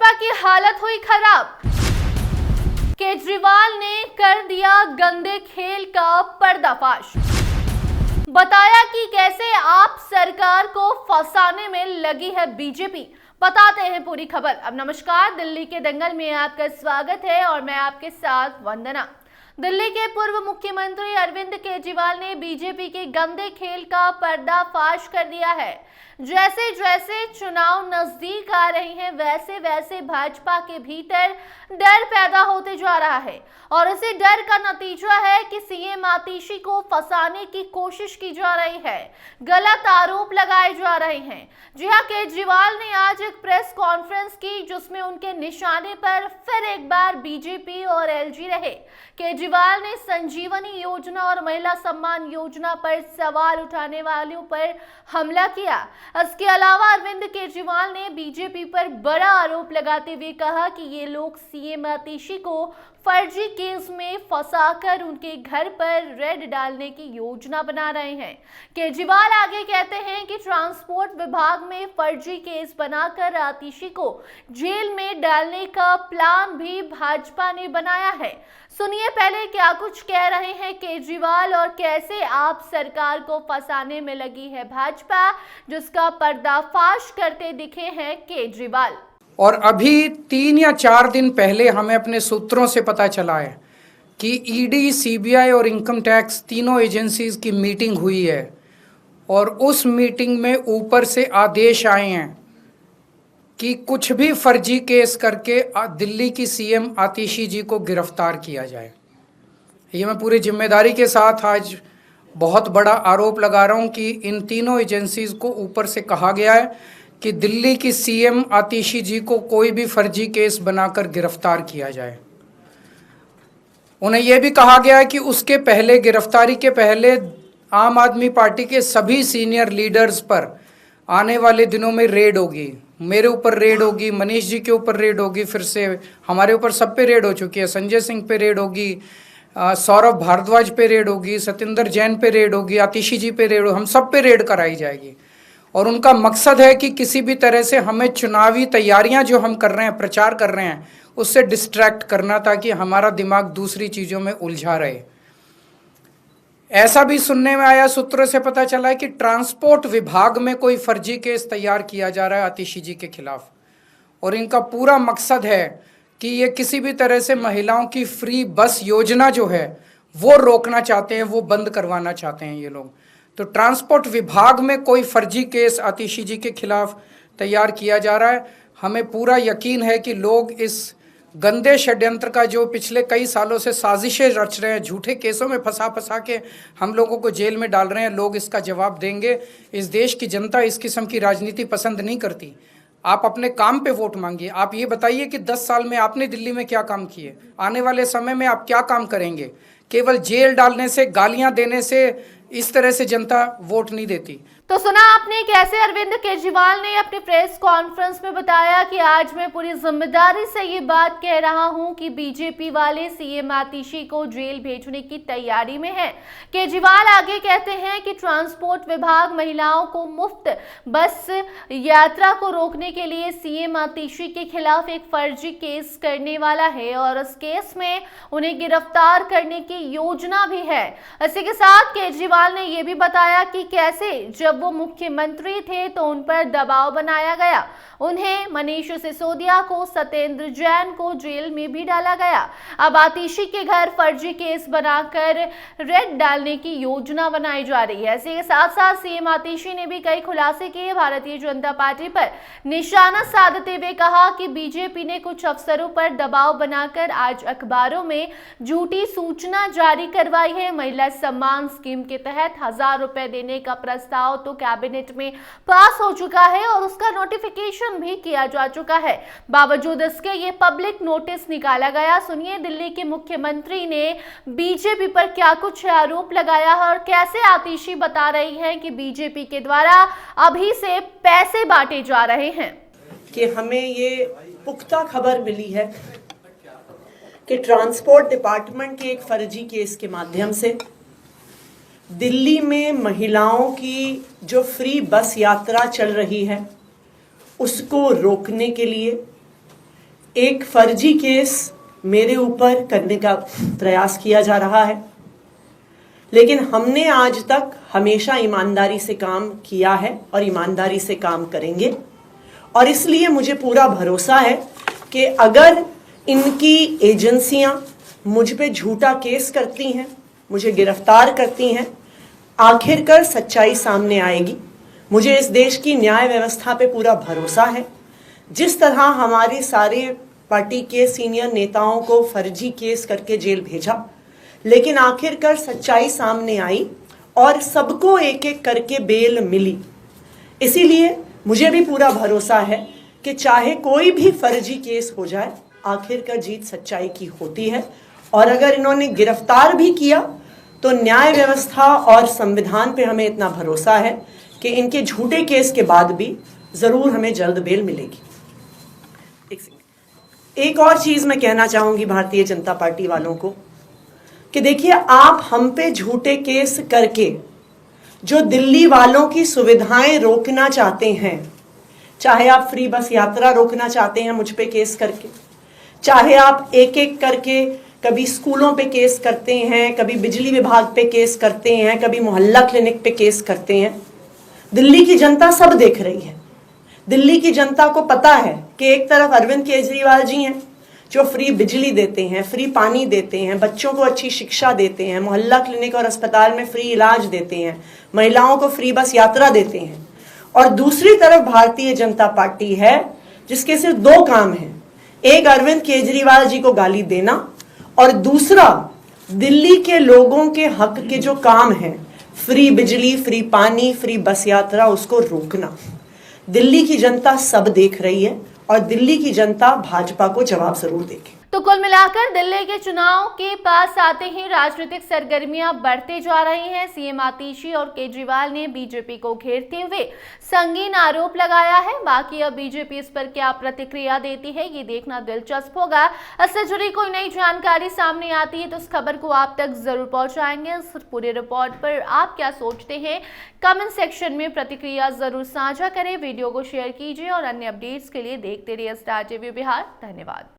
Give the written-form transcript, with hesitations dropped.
भाजपा की हालत हुई खराब। केजरीवाल ने कर दिया गंदे खेल का पर्दाफाश। बताया कि कैसे आप सरकार को फंसाने में लगी है बीजेपी। बताते हैं पूरी खबर। अब नमस्कार, दिल्ली के दंगल में आपका स्वागत है और मैं आपके साथ वंदना। दिल्ली के पूर्व मुख्यमंत्री अरविंद केजरीवाल ने बीजेपी के गंदे खेल का पर्दाफाश कर दिया है। जैसे जैसे चुनाव नजदीक आ रहे हैं वैसे वैसे भाजपा के भीतर डर पैदा होते जा रहा है और इसी डर का नतीजा है कि सीएम आतिशी को फंसाने की कोशिश की जा रही है, गलत आरोप लगाए जा रहे हैं। जी हां, केजरीवाल ने आज एक प्रेस कॉन्फ्रेंस की जिसमें उनके निशाने पर फिर एक बार बीजेपी और एलजी रहे। केजरीवाल ने संजीवनी योजना और महिला सम्मान योजना पर सवाल उठाने वालों पर हमला किया। इसके अलावा अरविंद केजरीवाल ने बीजेपी पर बड़ा आरोप लगाते हुए कहा कि ये लोग सीएम आतिशी को फर्जी केस में फंसाकर उनके घर पर रेड डालने की योजना बना रहे हैं। केजरीवाल आगे कहते हैं कि ट्रांसपोर्ट विभाग में फर्जी केस बनाकर आतिशी को जेल में डालने का प्लान भी भाजपा ने बनाया है। सुनिए पहले क्या कुछ कह रहे हैं केजरीवाल और कैसे आप सरकार को फंसाने में लगी है भाजपा, जिसका पर्दाफाश करते दिखे हैं केजरीवाल। और अभी 3 या 4 दिन पहले हमें अपने सूत्रों से पता चला है कि ईडी, सीबीआई और इनकम टैक्स तीनों एजेंसीज की मीटिंग हुई है और उस मीटिंग में ऊपर से आदेश आए हैं कि कुछ भी फर्जी केस करके दिल्ली की सीएम आतिशी जी को गिरफ्तार किया जाए। ये मैं पूरी जिम्मेदारी के साथ आज बहुत बड़ा आरोप लगा रहा हूँ कि इन तीनों एजेंसीज को ऊपर से कहा गया है कि दिल्ली की सीएम आतिशी जी को कोई भी फर्जी केस बनाकर गिरफ्तार किया जाए। उन्हें यह भी कहा गया है कि उसके पहले, गिरफ्तारी के पहले, आम आदमी पार्टी के सभी सीनियर लीडर्स पर आने वाले दिनों में रेड होगी। मेरे ऊपर रेड होगी, मनीष जी के ऊपर रेड होगी, फिर से हमारे ऊपर सब पे रेड हो चुकी है। संजय सिंह पे रेड होगी, सौरभ भारद्वाज पे रेड होगी, सत्येंद्र जैन पे रेड होगी, आतिशी जी पे रेड होगी, हम सब पे रेड कराई जाएगी। और उनका मकसद है कि किसी भी तरह से हमें चुनावी तैयारियां जो हम कर रहे हैं, प्रचार कर रहे हैं, उससे डिस्ट्रैक्ट करना ताकि हमारा दिमाग दूसरी चीज़ों में उलझा रहे। ऐसा भी सुनने में आया, सूत्रों से पता चला है कि ट्रांसपोर्ट विभाग में कोई फर्जी केस तैयार किया जा रहा है आतिशी जी के खिलाफ और इनका पूरा मकसद है कि ये किसी भी तरह से महिलाओं की फ्री बस योजना जो है वो रोकना चाहते हैं, वो बंद करवाना चाहते हैं ये लोग। तो ट्रांसपोर्ट विभाग में कोई फर्जी केस आतिशी जी के खिलाफ तैयार किया जा रहा है। हमें पूरा यकीन है कि लोग इस गंदे षड्यंत्र का जो पिछले कई सालों से साजिशें रच रहे हैं, झूठे केसों में फंसा के हम लोगों को जेल में डाल रहे हैं, लोग इसका जवाब देंगे। इस देश की जनता इस किस्म की राजनीति पसंद नहीं करती। आप अपने काम पे वोट मांगिए। आप ये बताइए कि 10 साल में आपने दिल्ली में क्या काम किए, आने वाले समय में आप क्या काम करेंगे। केवल जेल डालने से, गालियां देने से इस तरह से जनता वोट नहीं देती। तो सुना आपने कैसे अरविंद केजरीवाल ने अपने प्रेस कॉन्फ्रेंस में बताया कि आज मैं पूरी जिम्मेदारी से ये बात कह रहा हूं कि बीजेपी वाले सीएम आतिशी को जेल भेजने की तैयारी में हैं। केजरीवाल आगे कहते हैं कि ट्रांसपोर्ट विभाग महिलाओं को मुफ्त बस यात्रा को रोकने के लिए सीएम आतिशी के खिलाफ एक फर्जी केस करने वाला है और इस केस में उन्हें गिरफ्तार करने की योजना भी है। इसी के साथ केजरीवाल ने यह भी बताया कि कैसे जब वो मुख्यमंत्री थे तो उन पर दबाव बनाया गया, उन्हें मनीष सिसोदिया को, सत्येंद्र जैन को जेल में भी डाला गया। अब आतिशी के घर फर्जी केस बनाकर रेड डालने की योजना बनाई जा रही है। इसी के साथ साथ सीएम आतिशी ने भी कई खुलासे किए। भारतीय जनता पार्टी पर निशाना साधते हुए कहा कि बीजेपी ने कुछ अफसरों पर दबाव बनाकर आज अखबारों में झूठी सूचना जारी करवाई है। महिला सम्मान स्कीम के तहत 1000 रुपए देने का प्रस्ताव तो कैबिनेट में पास हो चुका है और उसका नोटिफिकेशन भी किया जा चुका है। बावजूद इसके ये पब्लिक नोटिस निकाला गया। सुनिए दिल्ली के मुख्यमंत्री ने बीजेपी पर क्या कुछ आरोप लगाया है और कैसे आतिशी बता रही है कि बीजेपी के द्वारा अभी से पैसे बांटे जा रहे हैं। कि हमें ये पुख्ता खबर मिली है कि ट्रांसपोर्ट डिपार्टमेंट के एक फर्जी केस के माध्यम से दिल्ली में महिलाओं की जो फ्री बस यात्रा चल रही है उसको रोकने के लिए एक फर्जी केस मेरे ऊपर करने का प्रयास किया जा रहा है, लेकिन हमने आज तक हमेशा ईमानदारी से काम किया है और ईमानदारी से काम करेंगे। और इसलिए मुझे पूरा भरोसा है कि अगर इनकी एजेंसियां मुझ पे झूठा केस करती हैं, मुझे गिरफ्तार करती हैं, आखिरकार सच्चाई सामने आएगी। मुझे इस देश की न्याय व्यवस्था पे पूरा भरोसा है। जिस तरह हमारे सारे पार्टी के सीनियर नेताओं को फर्जी केस करके जेल भेजा, लेकिन आखिरकार सच्चाई सामने आई और सबको एक एक करके बेल मिली। इसीलिए मुझे भी पूरा भरोसा है कि चाहे कोई भी फर्जी केस हो जाए, आखिरकार जीत सच्चाई की होती है। और अगर इन्होंने गिरफ्तार भी किया तो न्याय व्यवस्था और संविधान पे हमें इतना भरोसा है कि इनके झूठे केस के बाद भी जरूर हमें जल्द बेल मिलेगी। एक और चीज मैं कहना चाहूंगी भारतीय जनता पार्टी वालों को कि देखिए, आप हम पे झूठे केस करके जो दिल्ली वालों की सुविधाएं रोकना चाहते हैं, चाहे आप फ्री बस यात्रा रोकना चाहते हैं मुझ पे केस करके, चाहे आप एक एक करके कभी स्कूलों पे केस करते हैं, कभी बिजली विभाग पे केस करते हैं, कभी मोहल्ला क्लिनिक पे केस करते हैं, दिल्ली की जनता सब देख रही है। दिल्ली की जनता को पता है कि एक तरफ अरविंद केजरीवाल जी हैं जो फ्री बिजली देते हैं, फ्री पानी देते हैं, बच्चों को अच्छी शिक्षा देते हैं, मोहल्ला क्लिनिक और अस्पताल में फ्री इलाज देते हैं, महिलाओं को फ्री बस यात्रा देते हैं। और दूसरी तरफ भारतीय जनता पार्टी है जिसके सिर्फ दो काम हैं, एक अरविंद केजरीवाल जी को गाली देना और दूसरा दिल्ली के लोगों के हक के जो काम हैं, फ्री बिजली, फ्री पानी, फ्री बस यात्रा, उसको रोकना। दिल्ली की जनता सब देख रही है और दिल्ली की जनता भाजपा को जवाब जरूर देगी। तो कुल मिलाकर दिल्ली के चुनाव के पास आते ही राजनीतिक सरगर्मियां बढ़ते जा रही हैं। सीएम आतिशी और केजरीवाल ने बीजेपी को घेरते हुए संगीन आरोप लगाया है। बाकी अब बीजेपी इस पर क्या प्रतिक्रिया देती है, ये देखना दिलचस्प होगा। इससे जुड़ी कोई नई जानकारी सामने आती है तो उस खबर को आप तक जरूर पहुंचाएंगे। इस पूरे रिपोर्ट पर आप क्या सोचते हैं, कमेंट सेक्शन में प्रतिक्रिया जरूर साझा करें, वीडियो को शेयर कीजिए और अन्य अपडेट्स के लिए देखते रहिए स्टार टीवी बिहार। धन्यवाद।